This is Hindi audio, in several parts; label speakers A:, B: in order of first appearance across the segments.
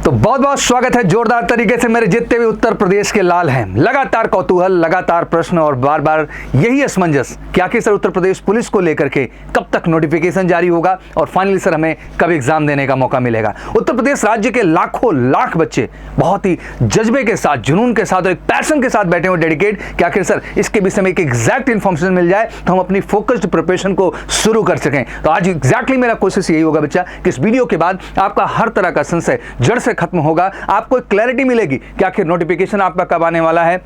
A: तो बहुत बहुत स्वागत है जोरदार तरीके से मेरे जितने भी उत्तर प्रदेश के लाल हैं। लगातार कौतूहल, लगातार प्रश्न और बार बार यही असमंजस कि आखिर सर उत्तर प्रदेश पुलिस को लेकर के कब तक नोटिफिकेशन जारी होगा और फाइनली सर हमें कब एग्जाम देने का मौका मिलेगा। उत्तर प्रदेश राज्य के लाखों लाख बच्चे बहुत ही जज्बे के साथ, जुनून के साथ और एक पैशन के साथ बैठे हुए डेडिकेट कि आखिर सर इसके विषय में एक एग्जैक्ट इन्फॉर्मेशन मिल जाए तो हम अपनी फोकस्ड प्रिपरेशन को शुरू कर सकें। तो आज एग्जैक्टली मेरा कोशिश यही होगा बच्चा कि इस वीडियो के बाद आपका हर तरह का संशय जड़ से खत्म होगा, आपको एक क्लैरिटी मिलेगी कि आखिर नोटिफिकेशन आपका कब आने वाला है,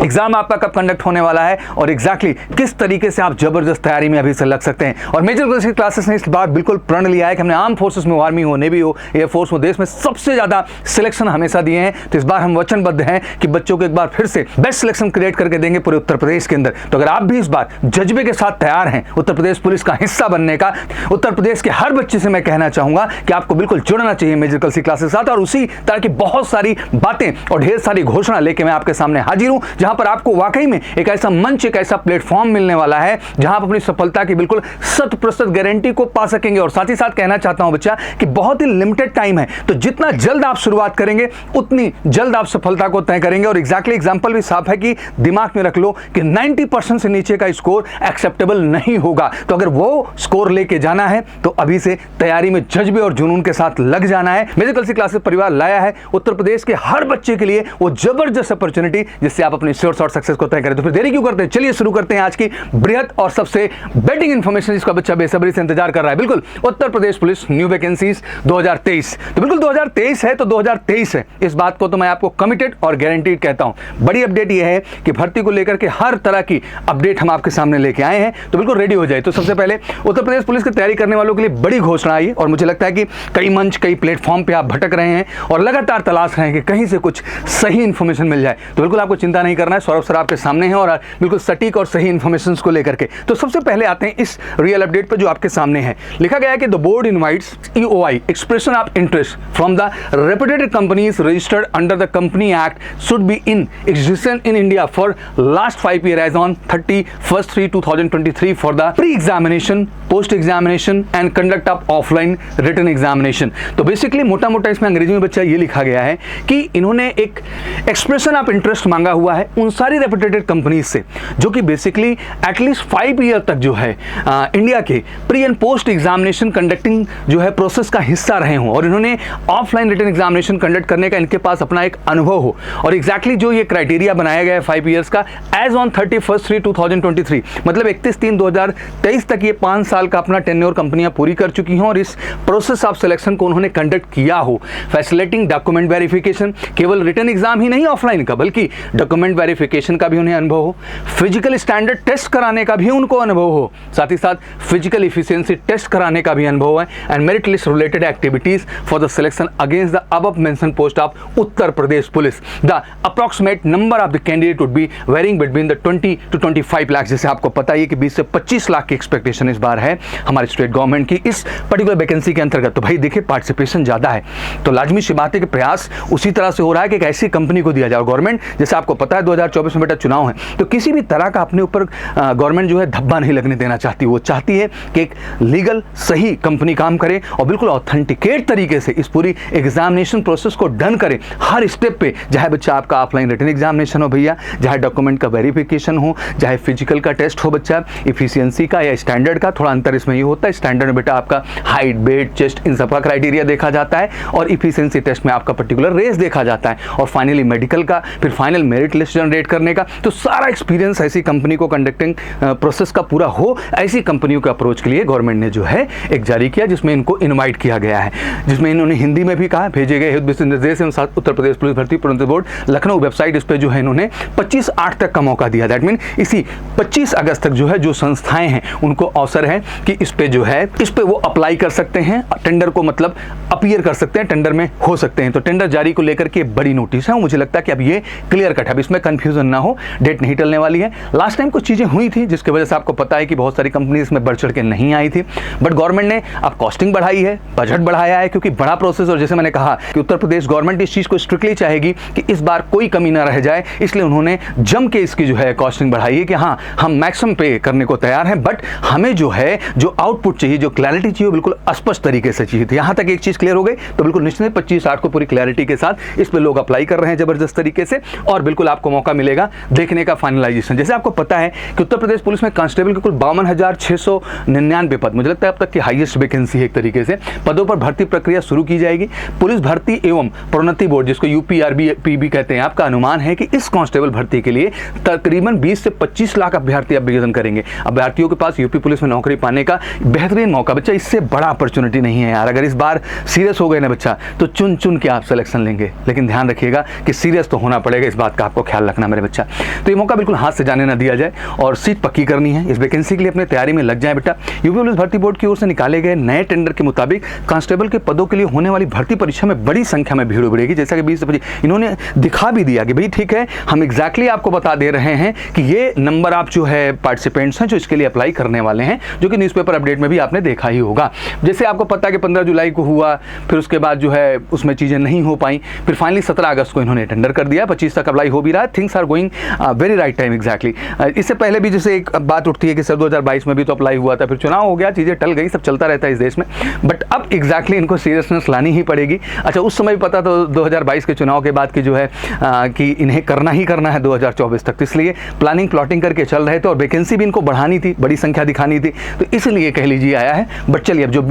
A: एग्जाम आपका कब कंडक्ट होने वाला है और एग्जैक्टली किस तरीके से आप जबरदस्त तैयारी में अभी से लग सकते हैं। और मेजर पुलिस की क्लासेस ने इस बार बिल्कुल प्रण लिया है कि हमने आर्म फोर्सेस में, आर्मी हो, नेवी हो, एयरफोर्स हो, देश में सबसे ज्यादा सिलेक्शन हमेशा दिए हैं। तो इस बार हम वचनबद्ध हैं कि बच्चों को एक बार फिर से बेस्ट सिलेक्शन क्रिएट करके देंगे पूरे उत्तर प्रदेश के अंदर। तो अगर आप भी इस बार जज्बे के साथ तैयार हैं उत्तर प्रदेश पुलिस का हिस्सा बनने का, उत्तर प्रदेश के हर बच्चे से मैं कहना चाहूंगा कि आपको बिल्कुल जुड़ना चाहिए मेजर कल्सी क्लासेस के साथ। और उसी तरह की बहुत सारी बातें और ढेर सारी घोषणा लेके मैं आपके सामने हाजिर हूं, जहां पर आपको वाकई में एक ऐसा मंच, एक ऐसा प्लेटफॉर्म मिलने वाला है जहां आप अपनी सफलता की बिल्कुल 100% गारंटी को पा सकेंगे। और साथ ही साथ कहना चाहता हूं बच्चा कि बहुत ही लिमिटेड टाइम है, तो जितना जल्द आप शुरुआत करेंगे उतनी जल्द आप सफलता को तय करेंगे। और एग्जैक्टली एग्जांपल भी साफ है कि दिमाग में रख लो कि 90% से नीचे का स्कोर एक्सेप्टेबल नहीं होगा। तो अगर वो स्कोर लेके जाना है तो अभी से तैयारी में जज्बे और जुनून के साथ लग जाना है। मेजर कल्सी क्लासेस परिवार लाया है उत्तर प्रदेश के हर बच्चे के लिए वो जबरदस्त अपॉर्चुनिटी जिससे आप अपनी श्योर शॉर्ट सक्सेस को तय करें। तो फिर देरी क्यों करते हैं, चलिए शुरू करते हैं आज की बृहद और सबसे बेटिंग इंफॉर्मेशन जिसका बच्चा बेसब्री से इंतजार कर रहा है। बिल्कुल उत्तर प्रदेश पुलिस न्यू वैकेंसीज 2023। तो बिल्कुल 2023 है तो 2023 है, इस बात को तो मैं आपको कमिटेड और गारंटीड कहता हूं। बड़ी अपडेट यह है कि भर्ती को लेकर के हर तरह की अपडेट हम आपके सामने लेके आए हैं, तो बिल्कुल रेडी हो जाए। तो सबसे पहले उत्तर प्रदेश पुलिस की तैयारी करने वालों के लिए बड़ी घोषणा आई और मुझे लगता है कि कई मंच, कई प्लेटफॉर्म पे आप भटक रहे हैं और लगातार तलाश रहे हैं कि कहीं से कुछ सही इंफॉर्मेशन मिल जाए। तो बिल्कुल आपको चिंता नहीं करना है, सौरभ सर आपके सामने हैं और बिल्कुल सटीक और सही इंफॉर्मेशन को लेकर के। तो सबसे पहले आते हैं इस रियल अपडेट पर जो आपके सामने है। लिखा गया है कि the board invites EOI expression of interest from the reputed companies registered under the company act should be in existence in India for last 5 years as on 31/3/2023 for the pre examination, post examination and conduct of offline written examination. तो बेसिकली मोटा मोटा इसमें अंग्रेजी में बच्चा ये लिखा गया है कि इन्होंने एक एक्सप्रेशन ऑफ इंटरेस्ट मांगा हुआ है उन सारी रेपुटेड कंपनीज से जो कि बेसिकली एटलीस्ट 5 years तक जो है इंडिया के pre and post examination conducting जो है प्रोसेस का हिस्सा रहे हों और इन्होंने ऑफलाइन रिटन एग्जामिनेशन कंडक्ट करने का इनके पास अपना एक अनुभव हो। और एग्जैक्टली जो ये क्राइटेरिया बनाया गया है 5 years का एज ऑन 31/3/2023, मतलब 31/3/2023 तक ये 5 साल का अपना टेन्योर कंपनियां पूरी कर चुकी हों और इस प्रोसेस ऑफ सिलेक्शन को उन्होंने कंडक्ट किया हो। फैसिलिटिंग डॉक्यूमेंट वेरिफिकेशन, केवल रिटन एग्जाम ही नहीं ऑफलाइन का बल्कि डॉक्यूमेंट वेरिफिकेशन का भी उन्हें अनुभव हो, फिजिकल स्टैंडर्ड टेस्ट कराने का भी उनको अनुभव हो, साथ ही साथ फिजिकल इफिशिएंसी टेस्ट कराने का भी अनुभव है and merit list related activities for the selection against the above mention post of Uttar Pradesh police. The approximate number of the candidate would be varying between the 20 to 25 lakh. जैसे आपको पता है कि 20 से 25 लाख की एक्सपेक्टेशन इस बार है हमारी स्टेट गवर्नमेंट की इस पर्टिकुलर वैकेंसी के अंतर्गत। तो भाई देखिए पार्टिसिपेशन ज्यादा है तो लाजमी सी बात है कि प्रयास उसी तरह से हो रहा है कि एक ऐसी कंपनी को दिया जाए। गवर्नमेंट जैसे आपको पता है 2024 में बेटा चुनाव है तो किसी भी तरह का अपने ऊपर गवर्नमेंट जो है धब्बा नहीं लगने देना चाहती। वो चाहती है कि एक लीगल सही कंपनी काम करे और बिल्कुल ऑथेंटिकेट तरीके से इस पूरी एग्जामिनेशन प्रोसेस को डन करे हर स्टेप पे, चाहे बच्चा आपका ऑफलाइन रिटन एग्जामिनेशन हो भैया, चाहे डॉक्यूमेंट का वेरिफिकेशन हो, चाहे फिजिकल का टेस्ट हो बच्चा, इफिशियंसी का या स्टैंडर्ड का। थोड़ा अंतर इसमें ये होता है, स्टैंडर्ड में बेटा आपका हाइट, वेट, चेस्ट इन सबका क्राइटेरिया देखा जाता है और इफिशियंसी टेस्ट में आपका पर्टिकुलर रेस देखा जाता है और फाइनली मेडिकल का, फिर फाइनल मेरिट लिस्ट जनरेट करने का। तो सारा एक्सपीरियंस ऐसी कंपनी को कंडक्टिंग प्रोसेस का पूरा हो, ऐसी कंपनियों के अप्रोच के लिए गवर्नमेंट ने जो है एक जारी किया जिसमें इनको इनवाइट किया गया है, जिसमें इन्होंने हिंदी में भी कहा भेजे गए निर्देश एवं उत्तर प्रदेश पुलिस भर्ती प्रोन्नति बोर्ड लखनऊ वेबसाइट, इस पे जो है इन्होंने 25/8 तक का मौका दिया। दैट मीन इसी 25 अगस्त तक जो है जो संस्थाएं हैं उनको अवसर है कि इस पे जो है इस पे वो अप्लाई कर सकते हैं, टेंडर को मतलब अपीयर कर सकते हैं, टेंडर में हो सकते हैं। तो टेंडर जारी को लेकर के बड़ी नोटिस है, मुझे लगता है कि अब ये क्लियर कट है, अब इसमें कंफ्यूजन ना हो, डेट नहीं टलने वाली है। लास्ट टाइम कुछ चीज़ें हुई थी जिसकी वजह से आपको पता है कि बहुत सारी कंपनी इसमें बढ़ चढ़ के नहीं आई थी, बट गवर्नमेंट ने अब कॉस्टिंग बढ़ाई है, बजट बढ़ाया है, क्योंकि बड़ा प्रोसेस, और जैसे मैंने कहा कि उत्तर प्रदेश गवर्नमेंट इस चीज़ को स्ट्रिक्टली चाहेगी कि इस बार कोई कमी ना रह जाए, इसलिए उन्होंने जम के इसकी जो है कॉस्टिंग बढ़ाई है कि हाँ हम मैक्सिमम पे करने को तैयार हैं, बट हमें जो है जो आउटपुट चाहिए, जो क्लैरिटी चाहिए, बिल्कुल स्पष्ट तरीके से चाहिए थी। यहाँ तक एक चीज़ क्लियर हो गई तो बिल्कुल निश्चित 25/8 को पूरी क्लैरिटी के साथ इस पर लोग अप्लाई कर रहे हैं जबरदस्त तरीके से, और बिल्कुल आपको मौका मिलेगा देखने का फाइनलाइजेशन। जैसे आपको पता है कि उत्तर प्रदेश पुलिस में कांस्टेबल के कुल 52,699 पद, मुझे लगता है अब तक की हाईएस्ट वैकेंसी है एक तरीके से, पदों पर भर्ती प्रक्रिया शुरू की जाएगी। पुलिस भर्ती एवं प्रोन्नति बोर्ड, जिसको यूपीआरबी भी कहते हैं, आपका अनुमान है कि इस कांस्टेबल भर्ती के लिए तकरीबन 20 से 25 लाख अभ्यर्थी आवेदन करेंगे। अभ्यर्थियों के पास यूपी पुलिस में नौकरी पाने का बेहतरीन मौका, बच्चा इससे बड़ा अपॉर्चुनिटी नहीं है यार। अगर इस बार सीरियस हो गए ना बच्चा, तो चुन चुन के आप सिलेक्शन लेंगे, लेकिन ध्यान रखिएगा कि सीरियस तो होना पड़ेगा, इस बात का आपको ख्याल रखना मेरे बच्चा। तो ये मौका बिल्कुल हाथ से जाने ना दिया जाए और सीट पक्की करनी है। इस वैकेंसी के लिए अपने तैयारी में लग जाए बेटा। यूपी पुलिस भर्ती बोर्ड की ओर से निकाले गए नए टेंडर के मुताबिक कांस्टेबल के पदों के लिए होने वाली भर्ती परीक्षा में बड़ी संख्या में भीड़ उमड़ेगी। जैसा कि 20 से 25 इन्होंने दिखा भी दिया कि भाई ठीक है, हम एग्जैक्टली आपको बता दे रहे हैं कि ये नंबर आप जो है पार्टिसिपेंट्स हैं जो इसके लिए अप्लाई करने वाले हैं, जो कि न्यूज़पेपर अपडेट में भी आपने देखा ही होगा। जैसे आपको पता है कि 15 जुलाई को हुआ, फिर उसके बाद जो है उसमें चीज़ें नहीं हो पाई, फिर फाइनली 17 अगस्त को इन्होंने टेंडर कर दिया, 25 तक अप्लाई हो भी रहा है। Things are going very right time exactly. इससे पहले भी जैसे एक बात उठती है कि सर 2022 में भी तो अप्लाई हुआ था, फिर चुनाव हो गया, चीज़ें टल गई, सब चलता रहता है इस देश में, बट अब एग्जैक्टली इनको सीरियसनेस लानी ही पड़ेगी। अच्छा, उस समय भी पता तो 2022 के चुनाव के बाद की जो है कि इन्हें करना ही करना है 2024 तक, तो इसलिए प्लानिंग प्लॉटिंग करके चल रहे थे और वैकेंसी भी इनको बढ़ानी थी, बड़ी संख्या दिखानी थी, तो इसलिए कह लीजिए आया है। बट चलिए, अब जो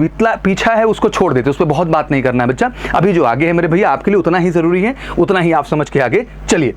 A: पीछा है उसको छोड़ देते, उस पर बहुत बात नहीं करना है बच्चा। अभी जो आगे है मेरे भैया, आपके लिए उतना ही जरूरी है, उतना ही आप समझ के आगे चलिए।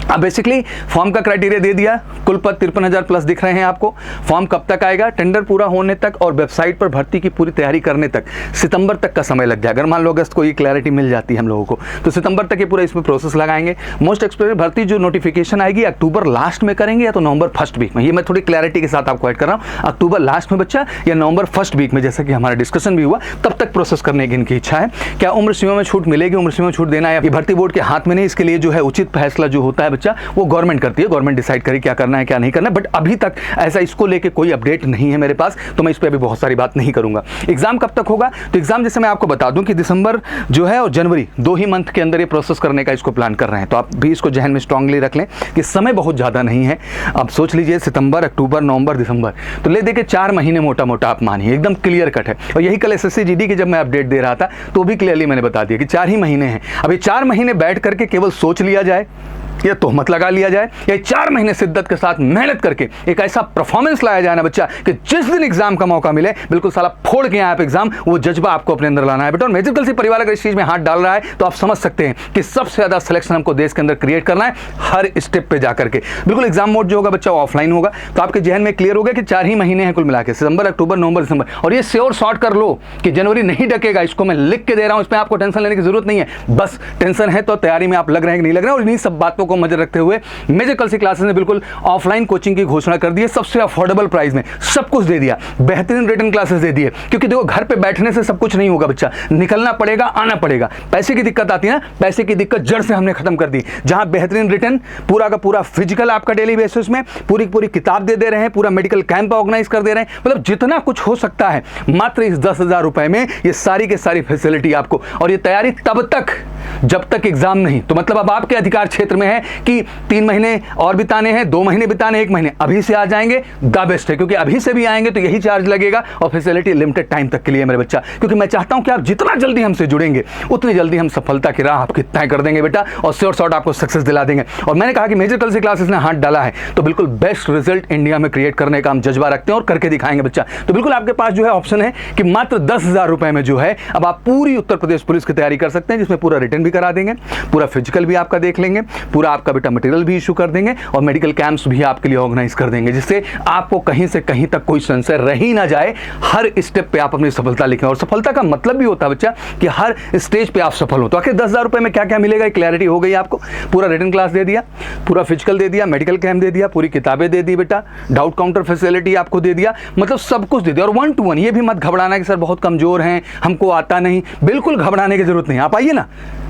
A: अब बेसिकली फॉर्म का क्राइटेरिया दे दिया, कुल पद 53,000 प्लस दिख रहे हैं आपको। फॉर्म कब तक आएगा? टेंडर पूरा होने तक और वेबसाइट पर भर्ती की पूरी तैयारी करने तक सितंबर तक का समय लग जाएगा। अगर मान लो अगस्त को ये क्लैरिटी मिल जाती है हम लोगों को, तो सितंबर तक ये पूरा इसमें प्रोसेस लगाएंगे। मोस्ट एक्सपेक्टेड भर्ती जो नोटिफिकेशन आएगी अक्टूबर लास्ट में करेंगे या तो नवंबर फर्स्ट वीक में, ये मैं थोड़ी क्लैरिटी के साथ आपको ऐड कर रहा हूँ, अक्टूबर लास्ट में बच्चा या नवंबर फर्स्ट वीक में, जैसा कि हमारा डिस्कशन भी हुआ, तब तक प्रोसेस करने की इनकी इच्छा है। क्या उम्र सीमा में छूट मिलेगी? उम्र सीमा में छूट देना है भर्ती बोर्ड के हाथ में नहीं, इसके लिए जो है उचित फैसला जो होता है बच्चा वो गवर्नमेंट करती है, गवर्नमेंट डिसाइड करे क्या करना है क्या नहीं करना है। बट अभी तक ऐसा इसको लेके कोई अपडेट नहीं है मेरे पास, तो मैं इस पे अभी बहुत सारी बात नहीं करूंगा। एग्जाम कब तक होगा? तो एग्जाम जैसे मैं आपको बता दूं कि दिसंबर जो है और जनवरी 2 ही मंथ के अंदर ये प्रोसेस करने का इसको प्लान कर रहे हैं, तो आप भी इसको जहन में स्ट्रांगली रख लें कि समय बहुत ज़्यादा नहीं है। अब सोच लीजिए सितंबर, अक्टूबर, नवंबर, दिसंबर, तो ले देखिए 4 महीने मोटा मोटा आप मानिए, एकदम क्लियर कट है। और यही कल SSC GD की जब मैं अपडेट दे रहा था तो भी क्लियरली मैंने बता दिया कि 4 ही महीने हैं। अब ये 4 महीने बैठ करके केवल सोच लिया जाए या तोहमत लगा लिया जाए, या 4 महीने शिद्दत के साथ मेहनत करके एक ऐसा परफॉर्मेंस लाया जाए ना बच्चा कि जिस दिन एग्जाम का मौका मिले बिल्कुल साला फोड़ के आप एग्जाम, वो जज्बा आपको अपने अंदर लाना है बेटा। और मेडिकल से परिवार अगर इस चीज में हाथ डाल रहा है तो आप समझ सकते हैं कि सबसे ज्यादा सिलेक्शन हमको देश के अंदर क्रिएट करना है हर स्टेप पे जाकर के। बिल्कुल एग्जाम मोड जो होगा बच्चा वो ऑफलाइन होगा, तो आपके जहन में क्लियर हो गया कि 4 ही महीने हैं कुल मिला के, सितंबर, अक्टूबर, नवंबर, दिसंबर। और ये श्योर शॉर्ट कर लो कि जनवरी नहीं डकेगा, इसको मैं लिख के दे रहा हूं, इसमें आपको टेंशन लेने की जरूरत नहीं है। बस टेंशन है तो तैयारी में आप लग रहे हैं कि नहीं लग रहे हैं, और इन्हीं सब बातों को नजर रखते हुए मेजर कल से क्लासेस ने बिल्कुल ऑफलाइन कोचिंग की घोषणा कर दी है, सबसे अफोर्डेबल प्राइस में सब कुछ दे दिया, बेहतरीन रिटर्न क्लासेस दे दिए। क्योंकि देखो घर पे बैठने से सब कुछ नहीं होगा बच्चा, निकलना पड़ेगा, आना पड़ेगा। पैसे की दिक्कत आती है ना, पैसे की दिक्कत जड़ से हमने खत्म कर दी। जहां बेहतरीन रिटर्न, पूरा का पूरा फिजिकल आपका डेली बेसिस में, पूरी पूरी किताब दे रहे हैं, पूरा मेडिकल कैंप ऑर्गेनाइज कर दे रहे हैं, मतलब जितना कुछ हो सकता है मात्र इस 10,000 रुपए में ये सारी के सारी फैसिलिटी आपको। और ये तैयारी तब तक जब तक एग्जाम नहीं, तो मतलब अब आपके अधिकार क्षेत्र में है कि 3 महीने और बिताने हैं, 2 महीने बिताने, 1 महीने अभी से आ जाएंगे द बेस्ट है, क्योंकि अभी से भी आएंगे तो यही चार्ज लगेगा और फैसिलिटी लिमिटेड टाइम तक के लिए मेरे बच्चा। क्योंकि मैं चाहता हूं कि आप जितना जल्दी हमसे जुड़ेंगे उतनी जल्दी हम सफलता की राह आपकी तय कर देंगे बेटा, और श्योर शॉर्ट आपको सक्सेस दिला देंगे। और मैंने कहा कि मेजर कल से क्लासेस ने हाथ डाला है तो बिल्कुल बेस्ट रिजल्ट इंडिया में क्रिएट करने का हम जज्बा रखते हैं और करके दिखाएंगे बच्चा। तो बिल्कुल आपके पास जो है ऑप्शन है कि मात्र 10,000 रुपए में जो है अब आप पूरी उत्तर प्रदेश पुलिस की तैयारी कर सकते हैं, जिसमें पूरा रिटर्न भी करा देंगे, पूरा फिजिकल भी आपका देख लेंगे, पूरा आपका बेटा मटेरियल भी इशू कर देंगे और मेडिकल कैंप्स भी आपके लिए ऑर्गेनाइज कर देंगे, जिससे आपको कहीं से कहीं तक कोई संशय रह ही ना जाए। हर स्टेप पे आप अपनी सफलता लिखें, और सफलता का मतलब भी होता है बच्चा कि हर स्टेज पे आप सफल हो। तो आखिर 10,000 रुपए में क्या क्या मिलेगा, क्लैरिटी हो गई आपको। पूरा रिटर्न क्लास दे दिया, पूरा फिजिकल दे दिया, मेडिकल कैंप दे दिया, पूरी किताबें दे दी बेटा, डाउट काउंटर फैसिलिटी आपको दे दिया, मतलब सब कुछ दे दिया। और 1 to 1 ये भी मत घबराना कि सर बहुत कमजोर हैं, हमको आता नहीं, बिल्कुल घबराने की जरूरत नहीं। आप आइए ना,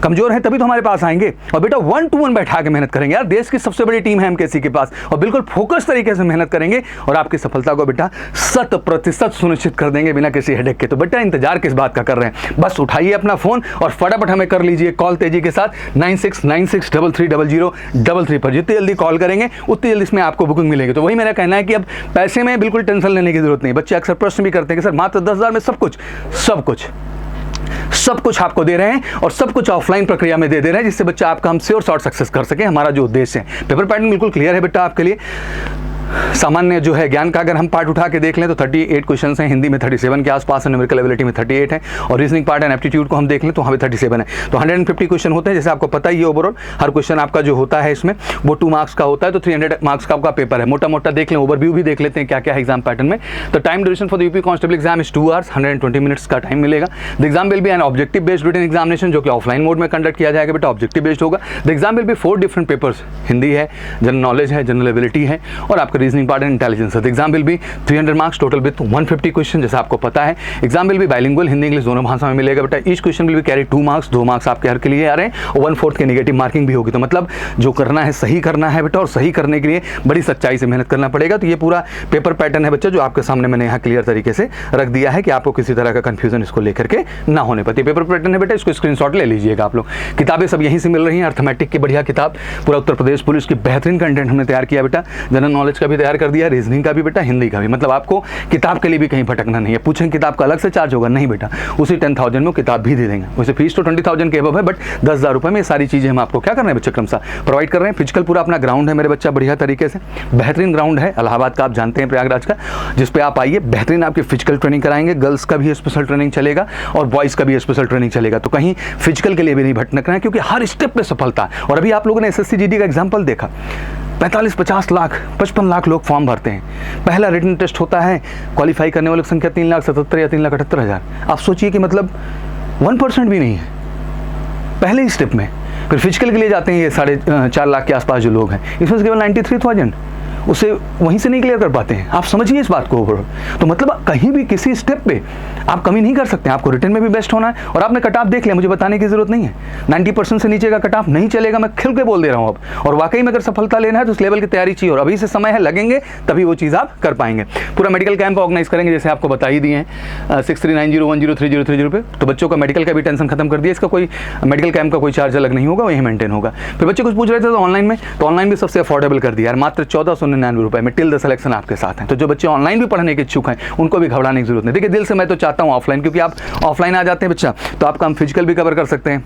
A: कमजोर हैं तभी तो हमारे पास आएंगे। और बेटा 1 to 1 बैठा के मेहनत करेंगे यार, देश की सबसे बड़ी टीम है एमकेसी के पास, और बिल्कुल फोकस तरीके से मेहनत करेंगे और आपकी सफलता को बेटा 100% सुनिश्चित कर देंगे बिना किसी हेडेक के। तो बेटा इंतजार किस बात का कर रहे हैं, बस उठाइए अपना फोन और फटाफट हमें कर लीजिए कॉल तेजी के साथ 9696330033 पर। जितनी जल्दी कॉल करेंगे उतनी जल्दी इसमें आपको बुकिंग मिलेगी। तो वही मेरा कहना है कि अब पैसे में बिल्कुल टेंशन लेने की जरूरत नहीं। बच्चे अक्सर प्रश्न भी करते हैं कि सर मात्र 10,000 में सब कुछ आपको दे रहे हैं और सब कुछ ऑफलाइन प्रक्रिया में दे रहे हैं, जिससे बच्चा आपका हम श्योर शॉर्ट सक्सेस कर सके। हमारा जो उद्देश्य है, पेपर पैटर्न बिल्कुल क्लियर है बेटा आपके लिए। सामान्य जो है ज्ञान का अगर हम पार्ट उठा के देख लें तो 38 क्वेश्चन हैं, हिंदी में 37 के आसपास है, न्यूमेरिकल एबिलिटी में 38 है, और रीजनिंग पार्ट एंड एप्टीट्यूड को हम देख लें तो वहाँ पे 37 है। तो 150 क्वेश्चन होते हैं, जैसे आपको पता ही है। ओवरऑल हर क्वेश्चन आपका जो होता है इसमें वो 2 मार्क्स का होता है, तो 300 मार्क्स का आपका पेपर है। मोटा मोटा देख लें, ओवरव्यू भी देख लेते हैं क्या क्या है एग्जाम पैटर्न में। तो time duration for the UP constable exam is 2 hours 120 minutes का टाइम मिलेगा। The exam will be an objective based written examination, जो कि ऑफलाइन मोड में कंडक्ट किया जाएगा बेटा, ऑब्जेक्टिव बेस्ड होगा। The exam will be 4 different papers, Hindi है, जनरल नॉलेज है, जनरल एबिलिटी है, और आपका reasoning part and intelligence. The exam will be 300 marks total with 150 question, जैसा आपको पता है। Exam will B bilingual, Hindi English दोनों भाषा में मिलेगा बेटा। Each question will be carry 2 marks, 2 marks आपके हर के लिए आ रहे हैं, और 1/4 के नेगेटिव मार्किंग भी होगी। तो मतलब जो करना है सही करना है बेटा, और सही करने के लिए बड़ी सच्चाई से मेहनत करना पड़ेगा। तो ये पूरा पेपर पैटर्न है बच्चा, जो आपके सामने मैंने यहाँ क्लियर तरीके से रख दिया है कि आपको किसी तरह का कंफ्यूजन इसको लेकर के ना होने पाती। पेपर पैटर्न है बेटा, इसको स्क्रीनशॉट ले लीजिएगा आप लोग। किताबें सब यहीं से मिल रही हैं, अर्थमेटिक की बढ़िया किताब, पूरा उत्तर प्रदेश पुलिस की बेहतरीन कंटेंट हमने तैयार किया बेटा। जनरल नॉलेज का भी तैयार कर दिया, रीजनिंग का भी बेटा, हिंदी का भी। मतलब आपको किताब के लिए भी कहीं भटकना नहीं है। पूछें किताब का अलग से चार्ज होगा, नहीं बेटा, उसी 10,000 में किताब भी दे देंगे। वैसे फीस तो 20,000 के अबव है, बट 10,000 रुपये में ये सारी चीज़ें हम आपको क्या कर रहे हैं बच्चे क्रमशः प्रोवाइड कर रहे हैं। फिजिकल पूरा अपना ग्राउंड है मेरे बच्चा, बढ़िया तरीके से बेहतरीन ग्राउंड है इलाहाबाद का, आप जानते हैं, प्रयागराज का, जिस पे आप आइए, बेहतरीन आपकी फिजिकल ट्रेनिंग कराएंगे। गर्ल्स का भी स्पेशल ट्रेनिंग चलेगा और बॉयज़ का भी स्पेशल ट्रेनिंग चलेगा। तो कहीं फिजिकल के लिए भी नहीं भटकना है, क्योंकि हर स्टेप पे सफलता। और अभी आप लोगों ने SSC GD का एग्जाम्पल देखा, 45-50 लाख 55 लाख लोग फॉर्म भरते हैं। पहला रिटन टेस्ट होता है, क्वालिफाई करने वालों की संख्या 3,77,000 या 3,78,000। आप सोचिए कि मतलब 1% भी नहीं है पहले ही स्टेप में। फिर फिजिकल के लिए जाते हैं ये 4.5 लाख के आसपास जो लोग हैं, इसमें से केवल 93,000 उसे वहीं से नहीं क्लियर कर पाते हैं। आप समझिए इस बात को। तो मतलब कहीं भी किसी स्टेप पे आप कमी नहीं कर सकते, आपको रिटर्न में भी बेस्ट होना है। और आपने कट ऑफ देख लिया, मुझे बताने की जरूरत नहीं है, 90% से नीचे का कट ऑफ नहीं चलेगा, मैं खिल के बोल दे रहा हूँ अब। और वाकई में अगर सफलता लेना है तो उस लेवल की तैयारी चाहिए, और अभी से समय है, लगेंगे तभी वो चीज़ आप कर पाएंगे। पूरा मेडिकल कैंप ऑर्गेनाइज करेंगे, जैसे आपको बता ही दिए हैं 6390103030 पे। तो बच्चों का मेडिकल का भी टेंशन खत्म कर दिया, इसका कोई मेडिकल कैंप का कोई चार्ज अलग नहीं होगा, वही मेंटेन होगा। फिर बच्चे कुछ पूछ रहे थे तो ऑनलाइन में, तो ऑनलाइन भी सबसे अफोर्डेबल कर दिया यार, मात्र 1499 रुपये में टिल द सिलेक्शन आपके साथ हैं। तो जो बच्चे ऑनलाइन भी पढ़ने के इच्छुक हैं उनको भी घबराने की जरूरत नहीं। देखिए दिल से मैं तो चाहता हूँ ऑफलाइन, क्योंकि आप ऑफलाइन आ जाते हैं बच्चा तो आपका हम फिजिकल भी कवर कर सकते हैं,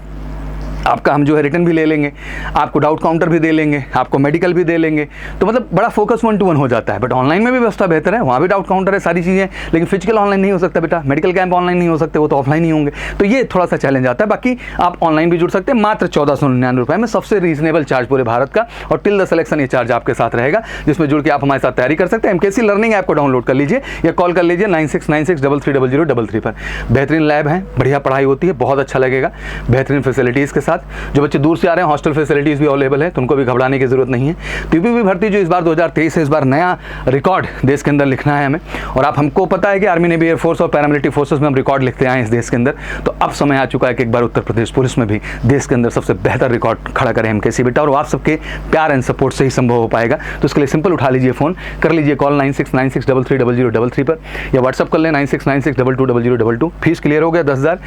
A: आपका हम जो है रिटर्न भी ले लेंगे, आपको डाउट काउंटर भी दे लेंगे, आपको मेडिकल भी दे लेंगे। तो मतलब बड़ा फोकस 1 to 1 हो जाता है। बट ऑनलाइन में भी व्यवस्था बेहतर है, वहाँ भी डाउट काउंटर है, सारी चीज़ें। लेकिन फिजिकल ऑनलाइन नहीं हो सकता बेटा, मेडिकल कैंप ऑनलाइन नहीं हो सकते, वो तो ऑफलाइन ही होंगे। तो ये थोड़ा सा चैलेंज आता है। बाकी आप ऑनलाइन भी जुड़ सकते हैं, मात्र 1499 रुपये में, सबसे रीजनेबल चार्ज पूरे भारत का। और टिल द सिलेक्शन ये चार्ज आपके साथ रहेगा, जिसमें जुड़ के आप हमारे साथ तैयारी कर सकते हैं। MKC लर्निंग ऐप को डाउनलोड कर लीजिए या कॉल कर लीजिए 9696330033 पर। बेहतरीन लैब है, बढ़िया पढ़ाई होती है, बहुत अच्छा लगेगा, बेहतरीन फैसिलिटीज़ के साथ। जो बच्चे दूर से आ रहे हैं, हॉस्टल फैसिलिटीज़ भी अवेलेबल है, तो उनको भी घबराने की जरूरत नहीं है। यूपी भर्ती जो इस बार 2023 है, इस बार नया रिकॉर्ड देश के अंदर लिखना है हमें। और आप हमको पता है कि आर्मी, नेवी, एयरफोर्स और पैरामिलिट्री फोर्सेस में हम रिकॉर्ड लिखते आए हैं इस देश के अंदर। तो अब समय आ चुका है कि एक बार उत्तर प्रदेश पुलिस में भी देश के अंदर सबसे बेहतर रिकॉर्ड खड़ा करें MKC बेटा। और आप सबके प्यार एंड सपोर्ट से ही संभव हो पाएगा। तो उसके लिए सिंपल उठा लीजिए फ़ोन, कर लीजिए कॉल 9696330033 पर, या व्हाट्सअप कर लें 9696220022। फीस क्लियर हो गया 10,000।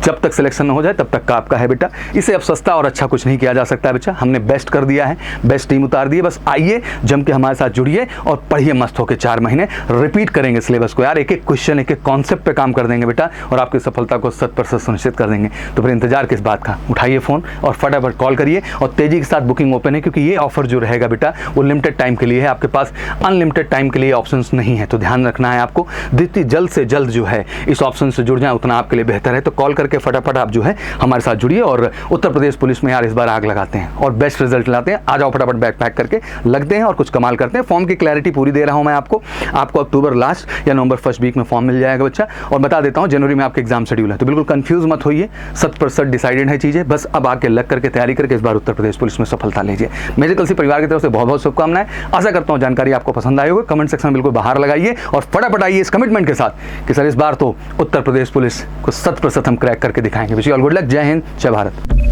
A: जब तक सिलेक्शन न हो जाए तब तक का आपका है बेटा। इसे अब सस्ता और अच्छा कुछ नहीं किया जा सकता है बच्चा, हमने बेस्ट कर दिया है, बेस्ट टीम उतार दी है। बस आइए, जम के हमारे साथ जुड़िए और पढ़िए मस्त होकर। 4 महीने रिपीट करेंगे सिलेबस को यार, एक एक क्वेश्चन, एक एक कॉन्सेप्ट पे काम कर देंगे बेटा, और आपकी सफलता को 100% सुनिश्चित कर देंगे। तो फिर इंतजार किस बात का, उठाइए फ़ोन और फटाफट कॉल करिए। और तेजी के साथ बुकिंग ओपन है, क्योंकि ये ऑफर जो रहेगा बेटा वो लिमिटेड टाइम के लिए है, आपके पास अनलिमिटेड टाइम के लिए ऑप्शंस नहीं है। तो ध्यान रखना है आपको, जितनी जल्द से जल्द जो है इस ऑप्शन से जुड़ जाए उतना आपके लिए बेहतर है। तो कॉल करके फटाफट आप जो है हमारे साथ जुड़िए, और उत्तर प्रदेश पुलिस में यार इस बार आग लगाते हैं और बेस्ट रिजल्ट लाते हैं। आ जाओ फटाफट बैग पैक करके लगते हैं और कुछ कमाल करते हैं। फॉर्म की क्लैरिटी पूरी दे रहा हूं मैं आपको अक्टूबर लास्ट या नवंबर फर्स्ट वीक में फॉर्म मिल जाएगा बच्चा। और बता देता हूं जनवरी में आपके एग्जाम शेड्यूल है, तो बिल्कुल कंफ्यूज मत होइए, 100% डिसाइडेड है चीजें। बस अब आके लग करके तैयारी करके इस बार उत्तर प्रदेश पुलिस में सफलता लीजिए। मेरे कल से परिवार की तरफ से बहुत बहुत शुभकामनाएं। आशा करता हूं जानकारी आपको पसंद आई होगी। कमेंट सेक्शन में बिल्कुल बाहर लगाइए और फटाफट आइए इस कमिटमेंट के साथ कि सर इस बार तो उत्तर प्रदेश पुलिस को 100% हम क्रैक करके दिखाएंगे। Wish you all good luck. जय हिंद, जय भारत।